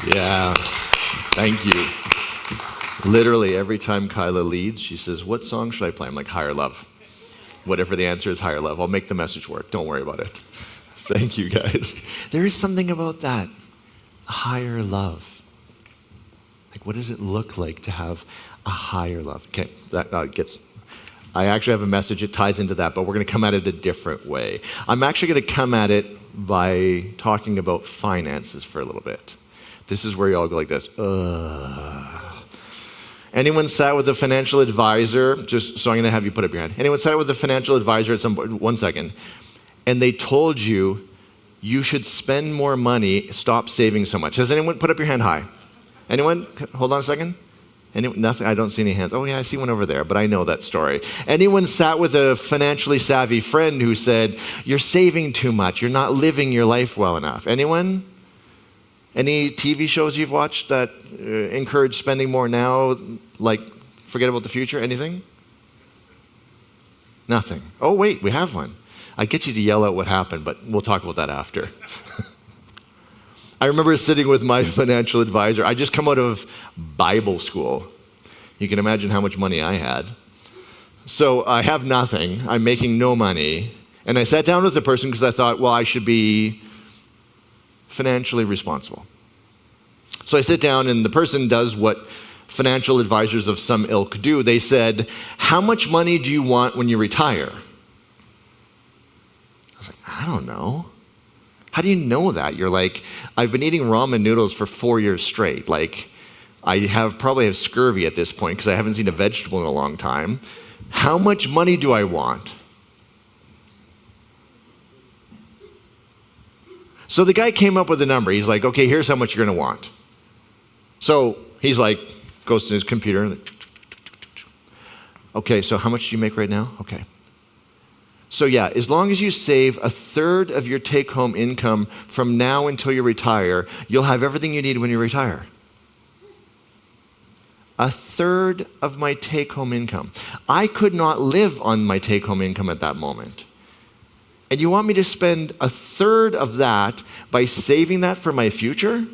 Yeah, thank you. Literally every time Kyla leads, she says, what song should I play? I'm like, Higher Love. Whatever the answer is, Higher Love. I'll make the message work. Don't worry about it. Thank you, guys. There is something about that. Higher love. Like, what does it look like to have a higher love? Okay, that gets... I actually have a message. It ties into that, but we're going to come at it a different way. I'm actually going to come at it by talking about finances for a little bit. This is where you all go like this. Anyone sat with a financial advisor? Just so I'm going to have you put up your hand. Anyone sat with a financial advisor at some point? 1 second. And they told you you should spend more money, stop saving so much. Has anyone put up your hand high? Anyone? Hold on a second. Anyone? Nothing. I don't see any hands. Oh yeah, I see one over there, but I know that story. Anyone sat with a financially savvy friend who said, you're saving too much, you're not living your life well enough? Anyone? Any TV shows you've watched that encourage spending more now, like forget about the future? Anything? Nothing. Oh wait, we have one. I get you to yell out what happened, but we'll talk about that after. I remember sitting with my financial advisor. I just come out of Bible school. You can imagine how much money I had. So I have nothing. I'm making no money. And I sat down with the person because I thought, well, I should be financially responsible. So I sit down and the person does what financial advisors of some ilk do. They said, how much money do you want when you retire? I was like, I don't know. How do you know that? You're like, I've been eating ramen noodles for 4 years straight. Like, I probably have scurvy at this point because I haven't seen a vegetable in a long time. How much money do I want? So the guy came up with a number. He's like, okay, here's how much you're going to want. So he's like, goes to his computer. And okay, so how much do you make right now? Okay. So yeah, as long as you save a third of your take-home income from now until you retire, you'll have everything you need when you retire. A third of my take-home income. I could not live on my take-home income at that moment. And you want me to spend a third of that by saving that for my future?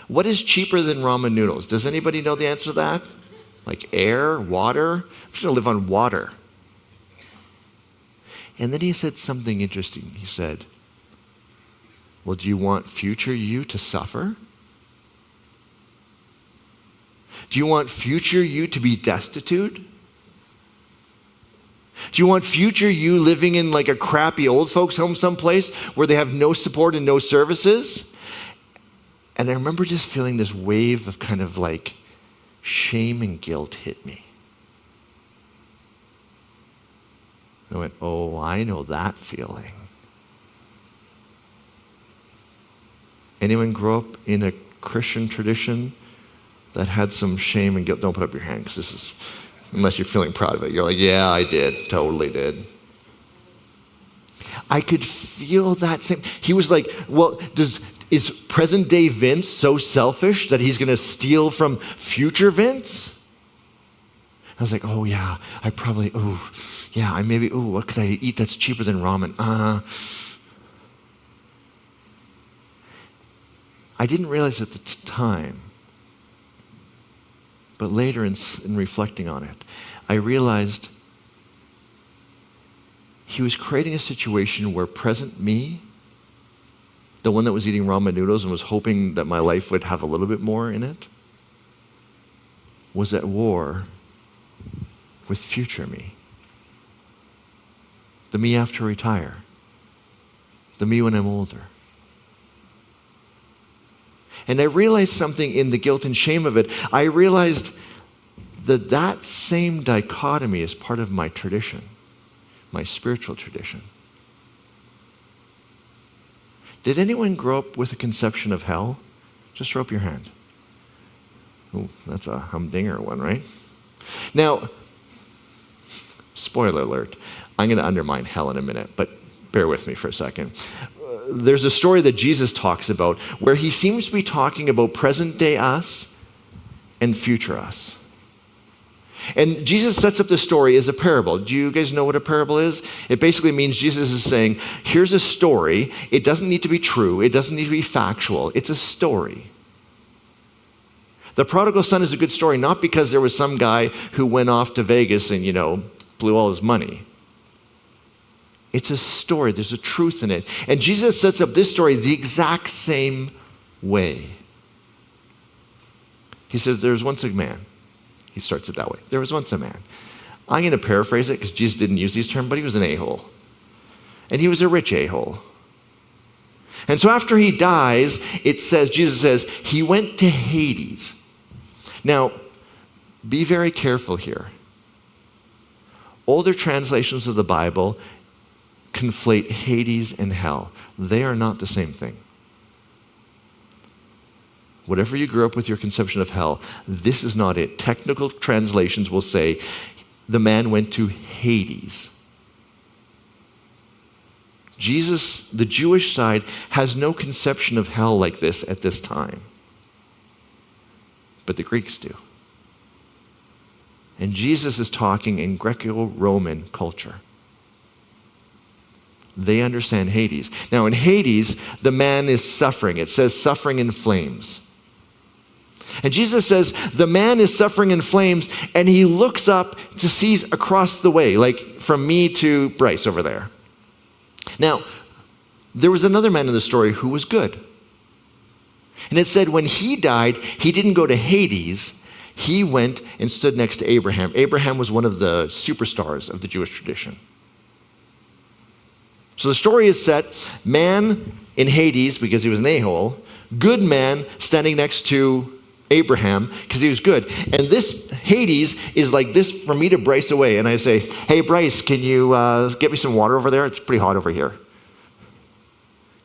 What is cheaper than ramen noodles? Does anybody know the answer to that? Like air, water? I'm just going to live on water. And then he said something interesting. He said, well, do you want future you to suffer? Do you want future you to be destitute? Do you want future you living in like a crappy old folks home someplace where they have no support and no services? And I remember just feeling this wave of kind of like shame and guilt hit me. I went, oh, I know that feeling. Anyone grow up in a Christian tradition that had some shame and guilt? Don't put up your hand because this is, unless you're feeling proud of it. You're like, yeah, I did, totally did. I could feel that same. He was like, well, is present day Vince so selfish that he's going to steal from future Vince? I was like, oh yeah, I probably, what could I eat that's cheaper than ramen? I didn't realize at the time, but later in reflecting on it, I realized he was creating a situation where present me, the one that was eating ramen noodles and was hoping that my life would have a little bit more in it, was at war with future me. The me after I retire. The me when I'm older. And I realized something in the guilt and shame of it. I realized that same dichotomy is part of my tradition, my spiritual tradition. Did anyone grow up with a conception of hell? Just throw up your hand. Oh, that's a humdinger one, right? Now, spoiler alert, I'm going to undermine hell in a minute, but bear with me for a second. There's a story that Jesus talks about where he seems to be talking about present day us and future us. And Jesus sets up the story as a parable. Do you guys know what a parable is? It basically means Jesus is saying, here's a story. It doesn't need to be true. It doesn't need to be factual. It's a story. The prodigal son is a good story, not because there was some guy who went off to Vegas and, blew all his money. It's a story. There's a truth in it. And Jesus sets up this story the exact same way. He says, there was once a man. He starts it that way. There was once a man. I'm going to paraphrase it because Jesus didn't use these terms, but he was an a-hole. And he was a rich a-hole. And so after he dies, Jesus says, he went to Hades. Now, be very careful here. Older translations of the Bible conflate Hades and hell. They are not the same thing. Whatever you grew up with your conception of hell, this is not it. Technical translations will say the man went to Hades. Jesus, the Jewish side, has no conception of hell like this at this time. But the Greeks do. And Jesus is talking in Greco-Roman culture. They understand Hades. Now in Hades, the man is suffering. It says suffering in flames. And Jesus says the man is suffering in flames, and he looks up to see across the way, like from me to Bryce over there. Now, there was another man in the story who was good. And it said when he died, he didn't go to Hades. He went and stood next to Abraham. Abraham was one of the superstars of the Jewish tradition. So the story is set, man in Hades because he was an a-hole, good man standing next to Abraham because he was good. And this Hades is like this from me to Bryce away. And I say, hey, Bryce, can you get me some water over there? It's pretty hot over here.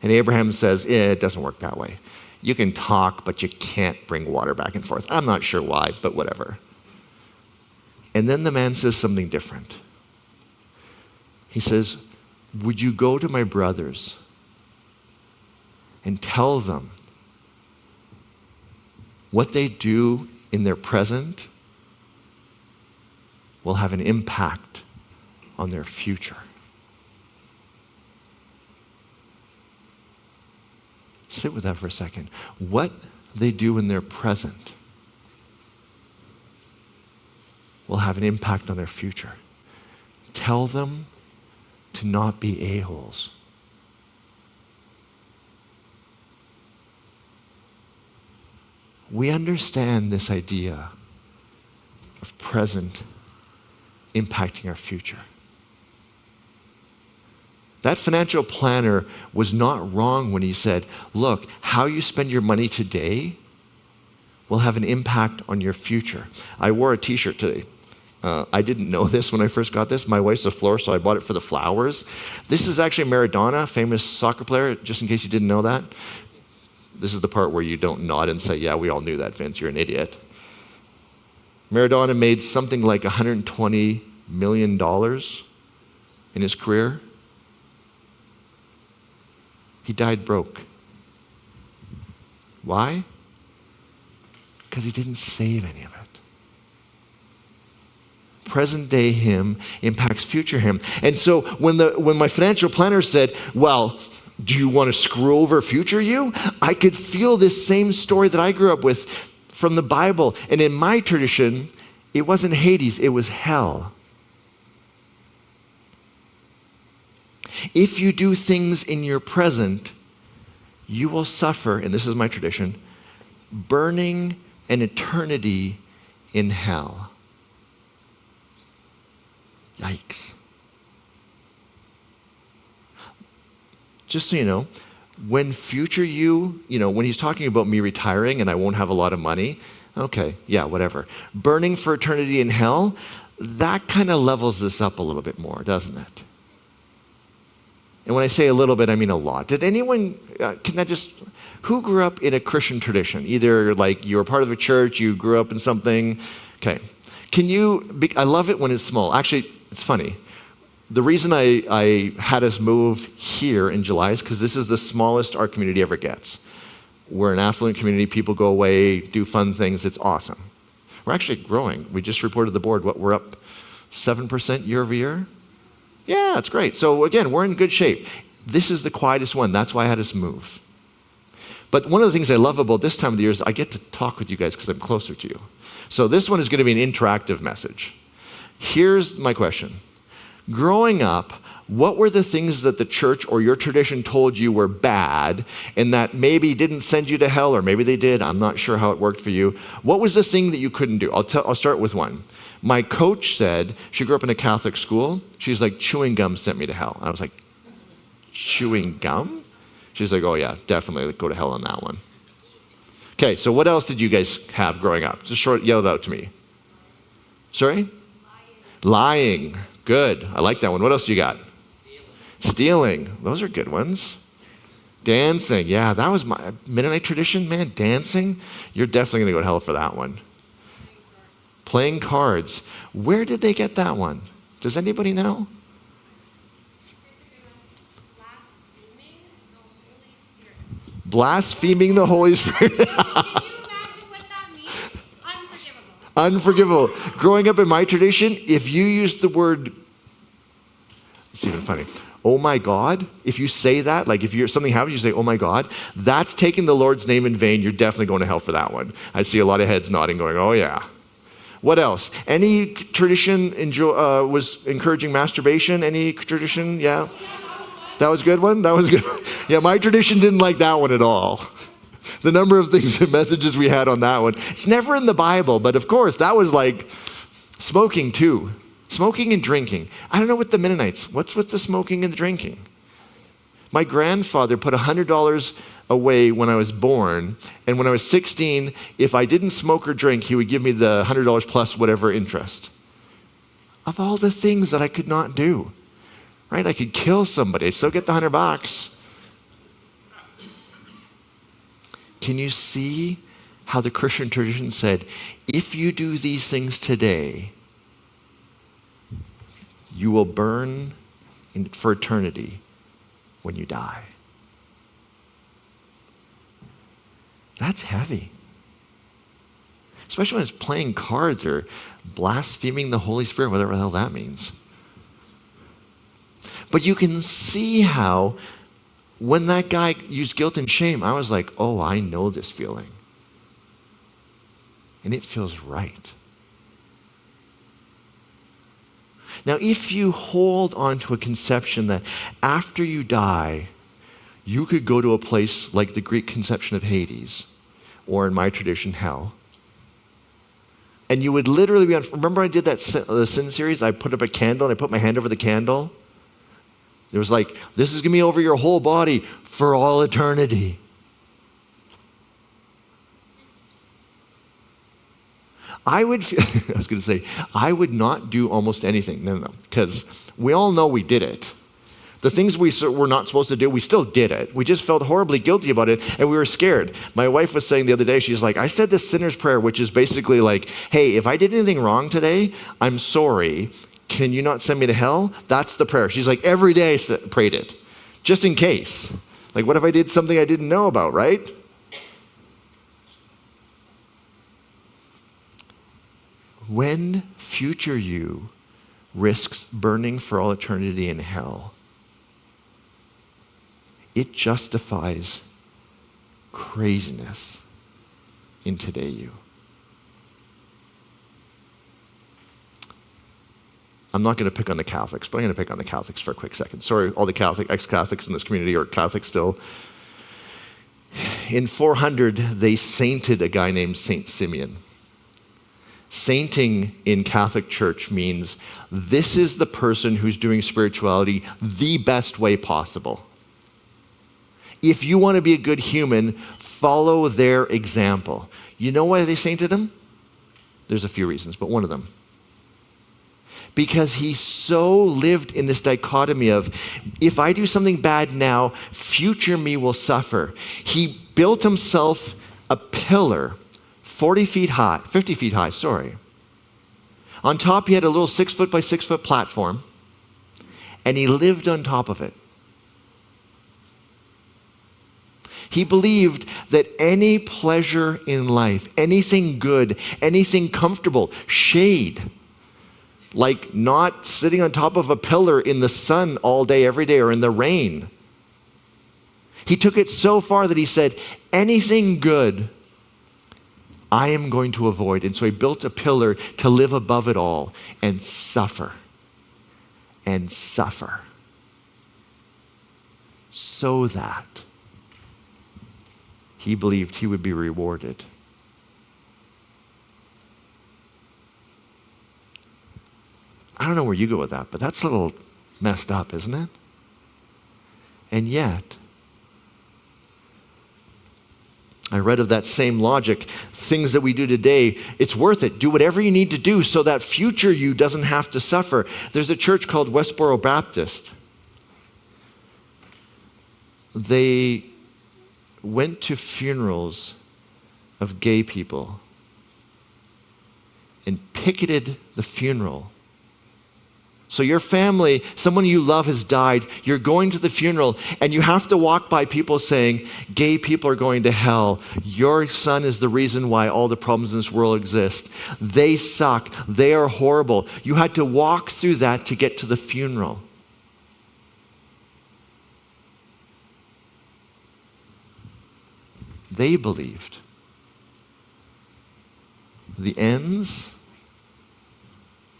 And Abraham says, it doesn't work that way. You can talk, but you can't bring water back and forth. I'm not sure why, but whatever. And then the man says something different. He says, would you go to my brothers and tell them what they do in their present will have an impact on their future? Sit with that for a second. What they do in their present will have an impact on their future. Tell them to not be a-holes. We understand this idea of present impacting our future. That financial planner was not wrong when he said, look, how you spend your money today will have an impact on your future. I wore a t-shirt today. I didn't know this when I first got this. My wife's a florist, so I bought it for the flowers. This is actually Maradona, famous soccer player, just in case you didn't know that. This is the part where you don't nod and say, yeah, we all knew that, Vince, you're an idiot. Maradona made something like $120 million in his career. He died broke. Why? Because he didn't save any of it. Present day him impacts future him. And so when my financial planner said, well, do you want to screw over future you? I could feel this same story that I grew up with from the Bible. And in my tradition, it wasn't Hades, it was hell. If you do things in your present, you will suffer, and this is my tradition, burning an eternity in hell. Yikes. Just so you know, when future you, when he's talking about me retiring and I won't have a lot of money, okay, yeah, whatever. Burning for eternity in hell, that kind of levels this up a little bit more, doesn't it? And when I say a little bit, I mean a lot. Did anyone, who grew up in a Christian tradition? Either like you were part of a church, you grew up in something. Okay. I love it when it's small. Actually, it's funny. The reason I had us move here in July is because this is the smallest our community ever gets. We're an affluent community. People go away, do fun things. It's awesome. We're actually growing. We just reported the board, we're up 7% year over year? Yeah, that's great. So again, we're in good shape. This is the quietest one. That's why I had us move. But one of the things I love about this time of the year is I get to talk with you guys because I'm closer to you. So this one is going to be an interactive message. Here's my question. Growing up, what were the things that the church or your tradition told you were bad and that maybe didn't send you to hell, or maybe they did? I'm not sure how it worked for you. What was the thing that you couldn't do? I'll start with one. My coach said, she grew up in a Catholic school. She's like, chewing gum sent me to hell. I was like, chewing gum? She's like, oh yeah, definitely go to hell on that one. Okay, so what else did you guys have growing up? Just yell it out to me. Sorry? Lying. Good. I like that one. What else do you got? Stealing. Those are good ones. Dancing. Yeah, that was my Mennonite tradition, man. Dancing. You're definitely going to go to hell for that one. Playing cards. Where did they get that one? Does anybody know? Blaspheming the Holy Spirit. Can you imagine what that means? Unforgivable. Growing up in my tradition, if you use the word, it's even funny, oh my God, if you say that, like if something happens, you say, oh my God, that's taking the Lord's name in vain. You're definitely going to hell for that one. I see a lot of heads nodding going, oh yeah. What else? Any tradition was encouraging masturbation? Any tradition? Yeah. That was a good one? That was good. Yeah, my tradition didn't like that one at all. The number of things and messages we had on that one. It's never in the Bible, but of course, that was like smoking too. Smoking and drinking. I don't know what the Mennonites, what's with the smoking and the drinking? My grandfather put $100 away when I was born, and when I was 16, if I didn't smoke or drink, he would give me the $100 plus whatever interest. Of all the things that I could not do. Right? I could kill somebody. I still get the $100. Can you see how the Christian tradition said, if you do these things today, you will burn for eternity when you die? That's heavy. Especially when it's playing cards or blaspheming the Holy Spirit, whatever the hell that means. But you can see how when that guy used guilt and shame, I was like, oh, I know this feeling. And it feels right. Now, if you hold on to a conception that after you die, you could go to a place like the Greek conception of Hades, or in my tradition, hell, and you would literally be on, remember I did the sin series? I put up a candle and I put my hand over the candle. There was like, this is going to be over your whole body for all eternity. I was going to say, I would not do almost anything. No, because we all know we did it. The things we were not supposed to do, we still did it. We just felt horribly guilty about it, and we were scared. My wife was saying the other day, she's like, I said this sinner's prayer, which is basically like, hey, if I did anything wrong today, I'm sorry. Can you not send me to hell? That's the prayer. She's like, every day I prayed it, just in case. Like, what if I did something I didn't know about, right? When future you risks burning for all eternity in hell, it justifies craziness in today you. I'm not going to pick on the Catholics, but I'm going to pick on the Catholics for a quick second. Sorry, all the ex-Catholics in this community, or Catholics still. In 400, they sainted a guy named Saint Simeon. Sainting in Catholic Church means this is the person who's doing spirituality the best way possible. If you want to be a good human, follow their example. You know why they sainted him? There's a few reasons, but one of them. Because he so lived in this dichotomy of, if I do something bad now, future me will suffer. He built himself a pillar 50 feet high. On top, he had a little 6 foot by 6 foot platform, and he lived on top of it. He believed that any pleasure in life, anything good, anything comfortable, shade, like not sitting on top of a pillar in the sun all day, every day, or in the rain. He took it so far that he said, anything good, I am going to avoid. And so he built a pillar to live above it all and suffer. And suffer. So that he believed he would be rewarded. I don't know where you go with that, but that's a little messed up, isn't it? And yet, I read of that same logic, things that we do today, it's worth it. Do whatever you need to do so that future you doesn't have to suffer. There's a church called Westboro Baptist. They went to funerals of gay people and picketed the funeral. So your family, someone you love has died, you're going to the funeral, and you have to walk by people saying, gay people are going to hell. Your son is the reason why all the problems in this world exist. They suck. They are horrible. You had to walk through that to get to the funeral. They believed the ends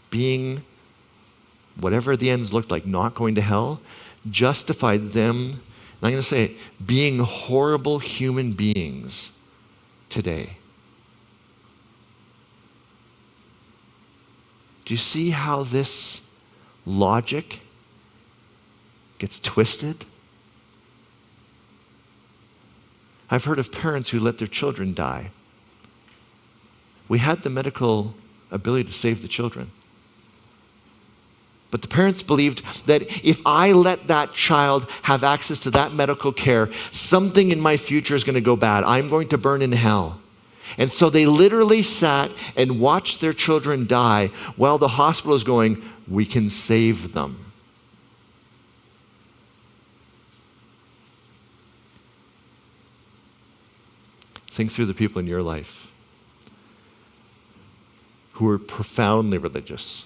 being whatever the ends looked like, not going to hell, justified them, and I'm going to say it, being horrible human beings today. Do you see how this logic gets twisted? I've heard of parents who let their children die. We had the medical ability to save the children. But the parents believed that if I let that child have access to that medical care, something in my future is going to go bad. I'm going to burn in hell. And so they literally sat and watched their children die while the hospital is going, we can save them. Think through the people in your life who are profoundly religious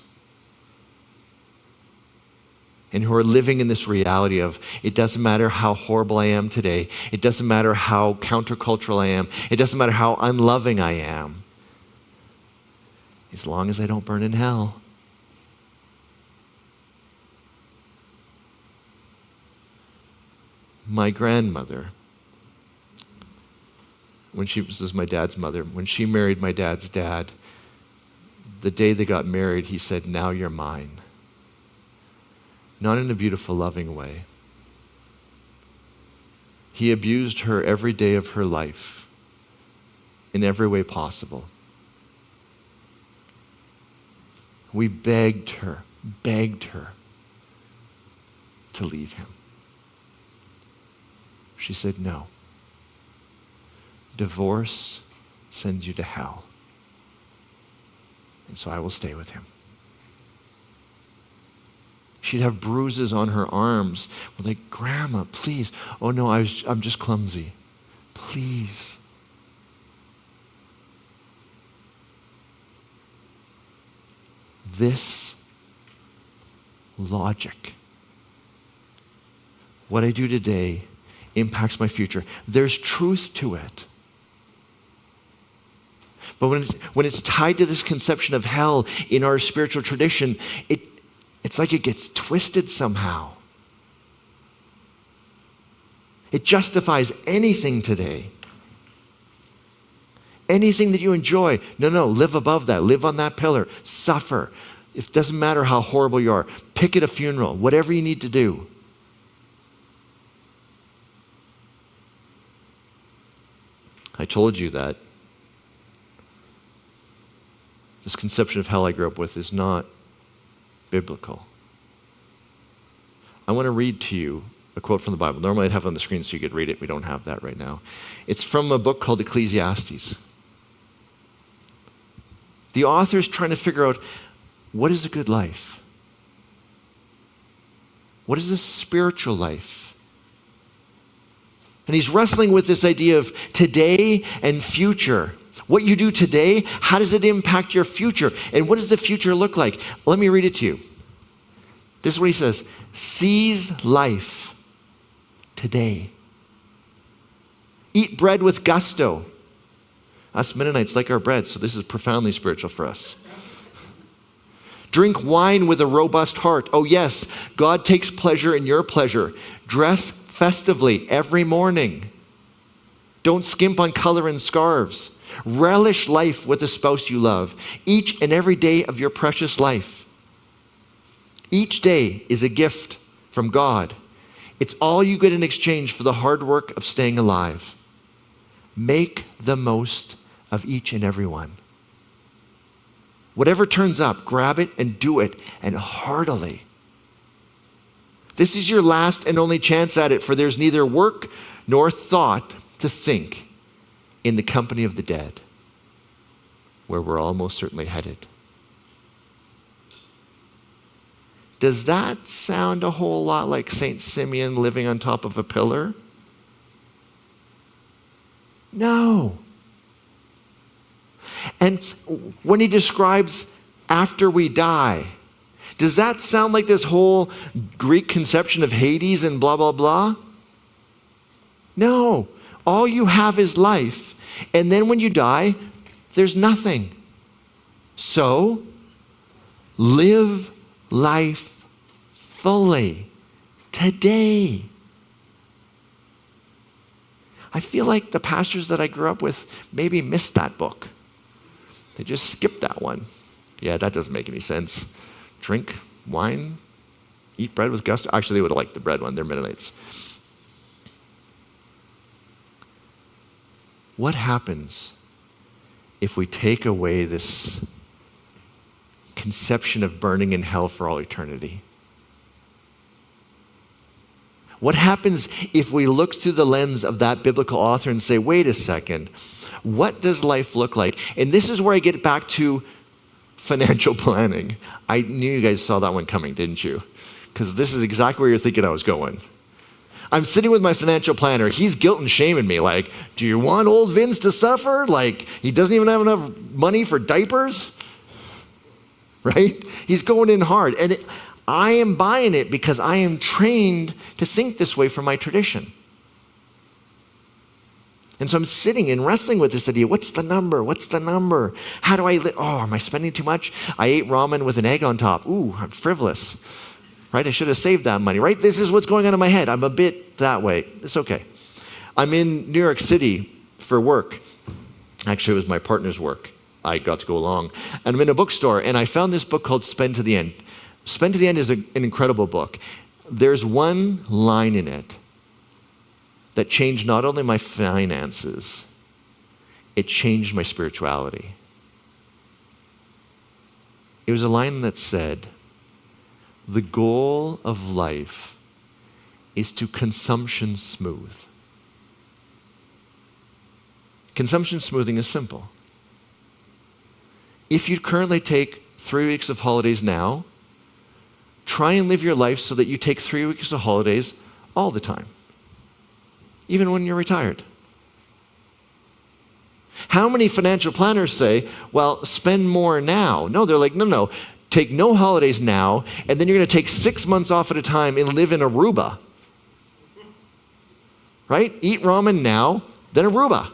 and who are living in this reality of, it doesn't matter how horrible I am today. It doesn't matter how countercultural I am. It doesn't matter how unloving I am. As long as I don't burn in hell. My grandmother, this is my dad's mother, when she married my dad's dad, the day they got married, he said, now you're mine. Not in a beautiful, loving way. He abused her every day of her life in every way possible. We begged her to leave him. She said, no. Divorce sends you to hell. And so I will stay with him. She'd have bruises on her arms. We're like, Grandma, please. Oh no, I'm just clumsy. Please. This logic, what I do today impacts my future. There's truth to it. But when it's tied to this conception of hell in our spiritual tradition, it's like it gets twisted somehow. It justifies anything today. Anything that you enjoy. No, live above that. Live on that pillar. Suffer. It doesn't matter how horrible you are. Picket a funeral. Whatever you need to do. I told you that this conception of hell I grew up with is not biblical. I want to read to you a quote from the Bible. Normally I'd have it on the screen so you could read it. We don't have that right now. It's from a book called Ecclesiastes. The author's trying to figure out, what is a good life? What is a spiritual life? And he's wrestling with this idea of today and future. What you do today, how does it impact your future? And what does the future look like? Let me read it to you. This is what he says. Seize life today. Eat bread with gusto. Us Mennonites like our bread, so this is profoundly spiritual for us. Drink wine with a robust heart. Oh yes, God takes pleasure in your pleasure. Dress festively every morning. Don't skimp on color and scarves. Relish life with the spouse you love, each and every day of your precious life. Each day is a gift from God. It's all you get in exchange for the hard work of staying alive. Make the most of each and every one. Whatever turns up, grab it and do it, and heartily. This is your last and only chance at it, for there's neither work nor thought to think in the company of the dead, where we're almost certainly headed. Does that sound a whole lot like St. Simeon living on top of a pillar? No. And when he describes after we die, does that sound like this whole Greek conception of Hades and blah, blah, blah? No. All you have is life. And then when you die, there's nothing. So, live life fully today. I feel like the pastors that I grew up with maybe missed that book. They just skipped that one. Yeah, that doesn't make any sense. Drink wine, eat bread with gusto. Actually, they would have liked the bread one. They're Mennonites. What happens if we take away this conception of burning in hell for all eternity? What happens if we look through the lens of that biblical author and say, wait a second, what does life look like? And this is where I get back to financial planning. I knew you guys saw that one coming, didn't you? Because this is exactly where you're thinking I was going. I'm sitting with my financial planner. He's guilt and shaming me. Like, do you want old Vince to suffer? Like, he doesn't even have enough money for diapers? Right? He's going in hard. And I am buying it because I am trained to think this way from my tradition. And so I'm sitting and wrestling with this idea. What's the number? What's the number? How do I live? Oh, am I spending too much? I ate ramen with an egg on top. Ooh, I'm frivolous. Right? I should have saved that money, right? This is what's going on in my head. I'm a bit that way. It's okay. I'm in New York City for work. Actually, it was my partner's work. I got to go along. And I'm in a bookstore, and I found this book called Spend to the End. Spend to the End is an incredible book. There's one line in it that changed not only my finances, it changed my spirituality. It was a line that said, the goal of life is to consumption smooth. Consumption smoothing is simple. If you currently take 3 weeks of holidays now, try and live your life so that you take 3 weeks of holidays all the time, even when you're retired. How many financial planners say, well, spend more now? No, they're like, no. Take no holidays now, and then you're going to take 6 months off at a time and live in Aruba. Right? Eat ramen now, then Aruba.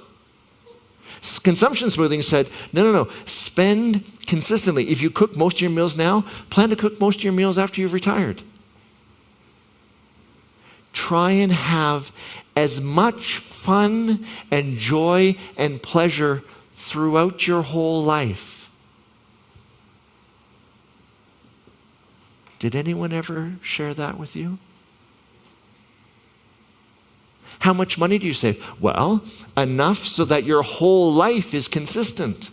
Consumption smoothing said, no. Spend consistently. If you cook most of your meals now, plan to cook most of your meals after you've retired. Try and have as much fun and joy and pleasure throughout your whole life. Did anyone ever share that with you? How much money do you save? Well, enough so that your whole life is consistent.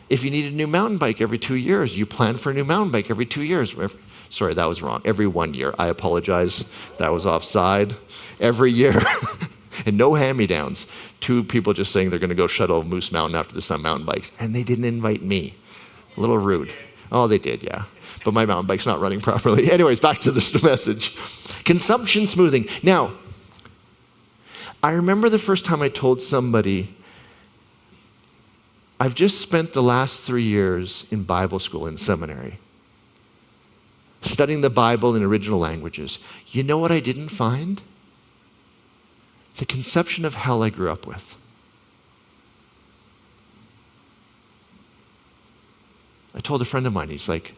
If you need a new mountain bike every 2 years, you plan for a new mountain bike every 2 years. Sorry, that was wrong. Every 1 year. I apologize. That was offside. Every year. And no hand-me-downs. 2 people just saying they're going to go shuttle Moose Mountain after the sun mountain bikes. And they didn't invite me. A little rude. Oh, they did, yeah. But my mountain bike's not running properly. Anyways, back to this message. Consumption smoothing. Now, I remember the first time I told somebody, I've just spent the last 3 years in Bible school in seminary, studying the Bible in original languages. You know what I didn't find? The conception of hell I grew up with. I told a friend of mine, he's like,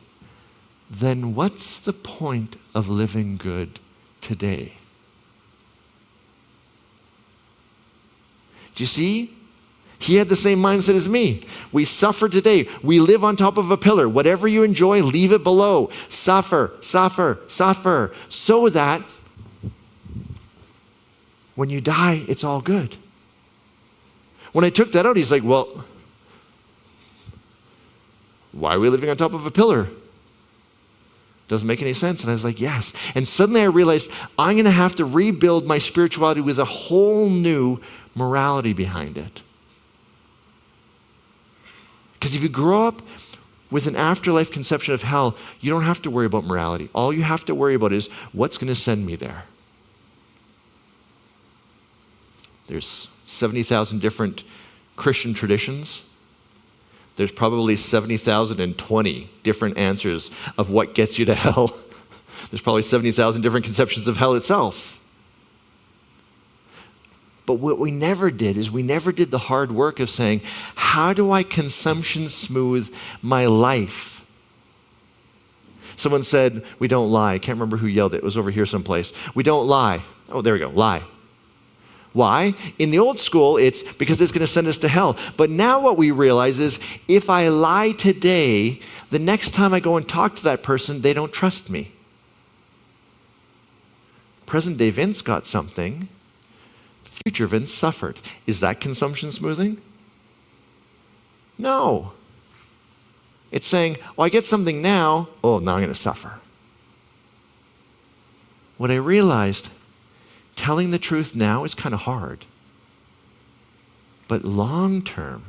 then what's the point of living good today? Do you see? He had the same mindset as me. We suffer today. We live on top of a pillar. Whatever you enjoy, leave it below. Suffer, suffer, suffer, so that when you die, it's all good. When I took that out, he's like, well, why are we living on top of a pillar? Doesn't make any sense. And I was like, yes. And suddenly I realized I'm going to have to rebuild my spirituality with a whole new morality behind it. Because if you grow up with an afterlife conception of hell, you don't have to worry about morality. All you have to worry about is what's going to send me there. There's 70,000 different Christian traditions. There's probably 70,020 different answers of what gets you to hell. There's probably 70,000 different conceptions of hell itself. But what we never did is we never did the hard work of saying, how do I consumption smooth my life? Someone said, we don't lie. I can't remember who yelled it. It was over here someplace. We don't lie. Oh, there we go. Lie. Why? In the old school, it's because it's going to send us to hell. But now what we realize is if I lie today, the next time I go and talk to that person, they don't trust me. Present day Vince got something. Future Vince suffered. Is that consumption smoothing? No. It's saying, well, I get something now. Oh, now I'm going to suffer. What I realized, telling the truth now is kind of hard. But long term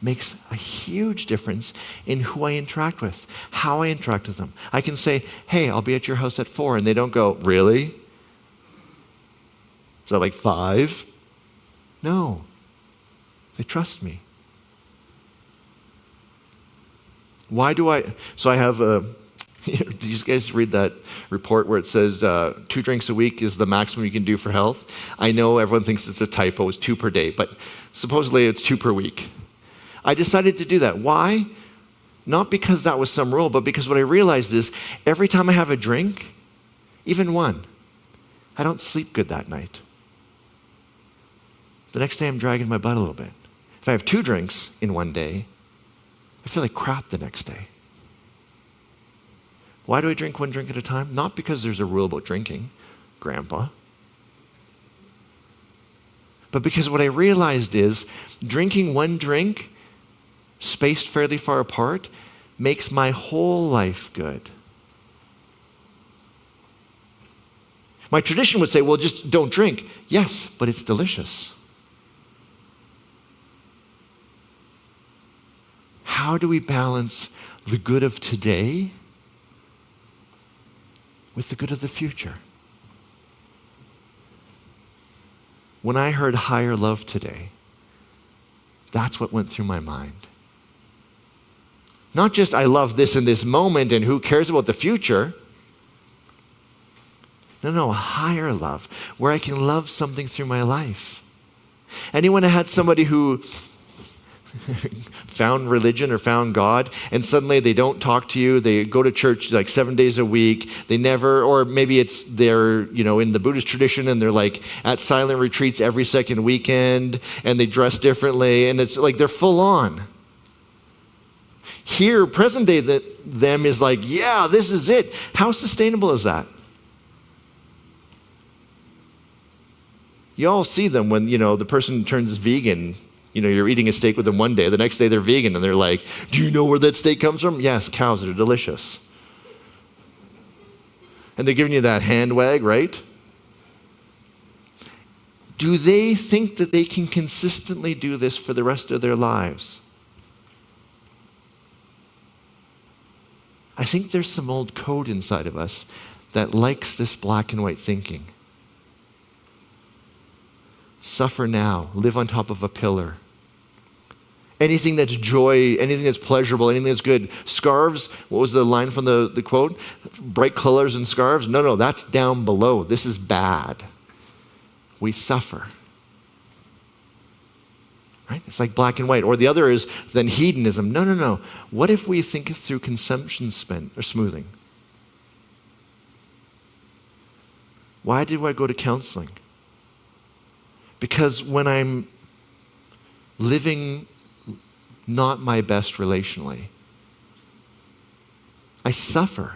makes a huge difference in who I interact with, how I interact with them. I can say, hey, I'll be at your house at 4, and they don't go, really? Is that like 5? No. They trust me. Why do I? So I have did you guys read that report where it says 2 drinks a week is the maximum you can do for health? I know everyone thinks it's a typo, it's 2 per day, but supposedly it's 2 per week. I decided to do that. Why? Not because that was some rule, but because what I realized is every time I have a drink, even one, I don't sleep good that night. The next day I'm dragging my butt a little bit. If I have 2 drinks in one day, I feel like crap the next day. Why do I drink 1 drink at a time? Not because there's a rule about drinking, Grandpa. But because what I realized is drinking 1 drink, spaced fairly far apart, makes my whole life good. My tradition would say, well, just don't drink. Yes, but it's delicious. How do we balance the good of today with the good of the future? When I heard higher love today, that's what went through my mind. Not just I love this in this moment and who cares about the future. No, a higher love where I can love something through my life. Anyone had somebody who found religion or found God, and suddenly they don't talk to you, they go to church like 7 days a week, they never, or maybe it's they're, in the Buddhist tradition and they're like at silent retreats every second weekend and they dress differently and it's like they're full on. Here, present day them is like, yeah, this is it. How sustainable is that? You all see them when, the person turns vegan. You're eating a steak with them one day, the next day they're vegan, and they're like, do you know where that steak comes from? Yes, cows, they're delicious. And they're giving you that hand wag, right? Do they think that they can consistently do this for the rest of their lives? I think there's some old code inside of us that likes this black and white thinking. Suffer now. Live on top of a pillar. Anything that's joy, anything that's pleasurable, anything that's good. Scarves, what was the line from the quote? Bright colors and scarves? No, that's down below. This is bad. We suffer. Right? It's like black and white. Or the other is then hedonism. No. What if we think through consumption smoothing? Why do I go to counseling? Because when I'm living not my best relationally, I suffer.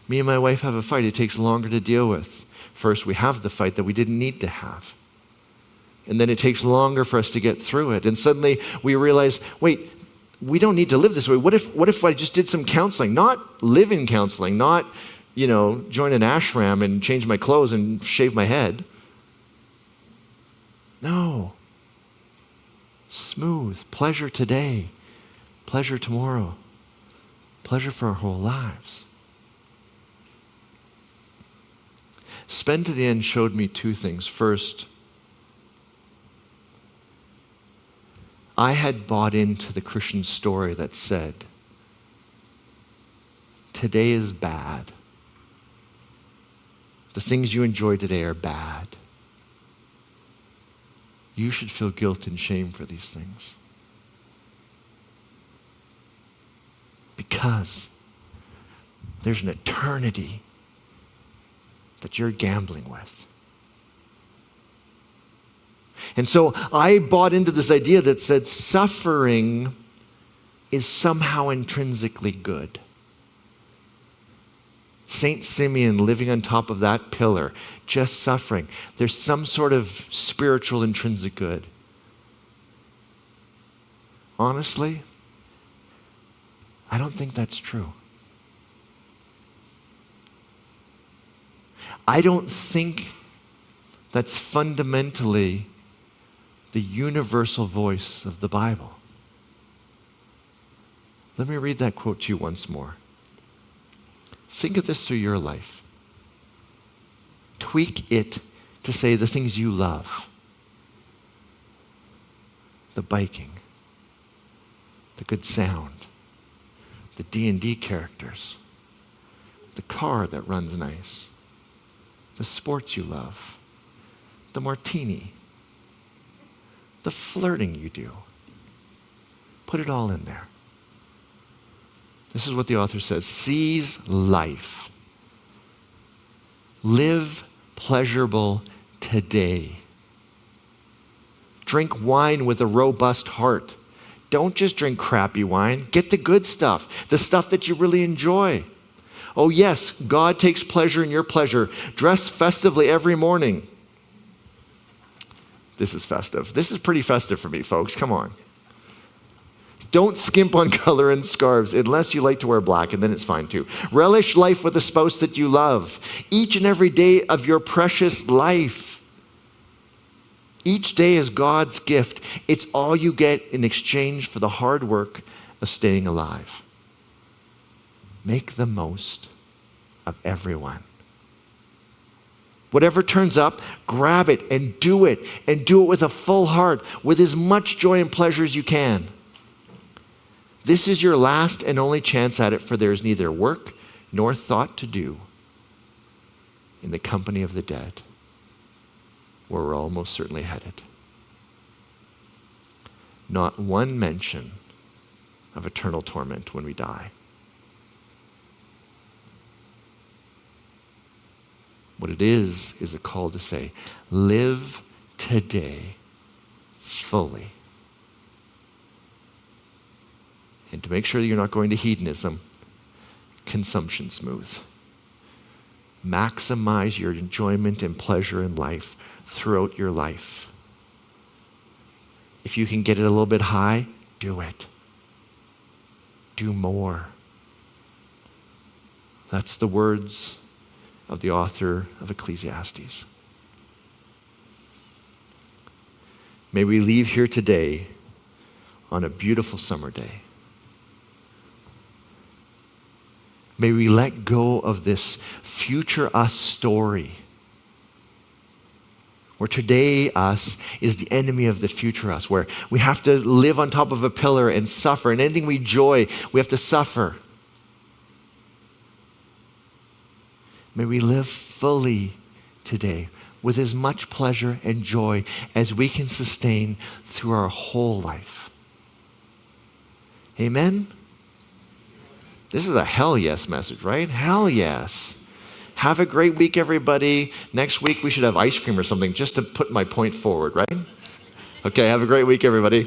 Me and my wife have a fight. It takes longer to deal with. First, we have the fight that we didn't need to have. And then it takes longer for us to get through it. And suddenly we realize, wait, we don't need to live this way. What if I just did some counseling? Not live in counseling, not, join an ashram and change my clothes and shave my head. No. Smooth. Pleasure today. Pleasure tomorrow. Pleasure for our whole lives. Spend to the End showed me two things. First, I had bought into the Christian story that said, today is bad. The things you enjoy today are bad. You should feel guilt and shame for these things. Because there's an eternity that you're gambling with. And so I bought into this idea that said suffering is somehow intrinsically good. Saint Simeon living on top of that pillar, just suffering. There's some sort of spiritual intrinsic good. Honestly, I don't think that's true. I don't think that's fundamentally the universal voice of the Bible. Let me read that quote to you once more. Think of this through your life. Tweak it to say the things you love. The biking, the good sound, the D&D characters, the car that runs nice, the sports you love, the martini, the flirting you do. Put it all in there. This is what the author says. Seize life. Live pleasurable today. Drink wine with a robust heart. Don't just drink crappy wine. Get the good stuff, the stuff that you really enjoy. Oh yes, God takes pleasure in your pleasure. Dress festively every morning. This is festive. This is pretty festive for me, folks. Come on. Don't skimp on color and scarves unless you like to wear black, and then it's fine too. Relish life with a spouse that you love. Each and every day of your precious life. Each day is God's gift. It's all you get in exchange for the hard work of staying alive. Make the most of everyone. Whatever turns up, grab it and do it. And do it with a full heart, with as much joy and pleasure as you can. This is your last and only chance at it, for there is neither work nor thought to do in the company of the dead, where we're all most certainly headed. Not one mention of eternal torment when we die. What it is a call to say, live today fully. And to make sure that you're not going to hedonism, consumption smooth. Maximize your enjoyment and pleasure in life throughout your life. If you can get it a little bit high, do it. Do more. That's the words of the author of Ecclesiastes. May we leave here today on a beautiful summer day. May we let go of this future us story Where today us is the enemy of the future us, where we have to live on top of a pillar and suffer, and anything we enjoy, we have to suffer. May we live fully today with as much pleasure and joy as we can sustain through our whole life. Amen? This is a hell yes message, right? Hell yes. Have a great week, everybody. Next week we should have ice cream or something just to put my point forward, right? Okay, have a great week, everybody.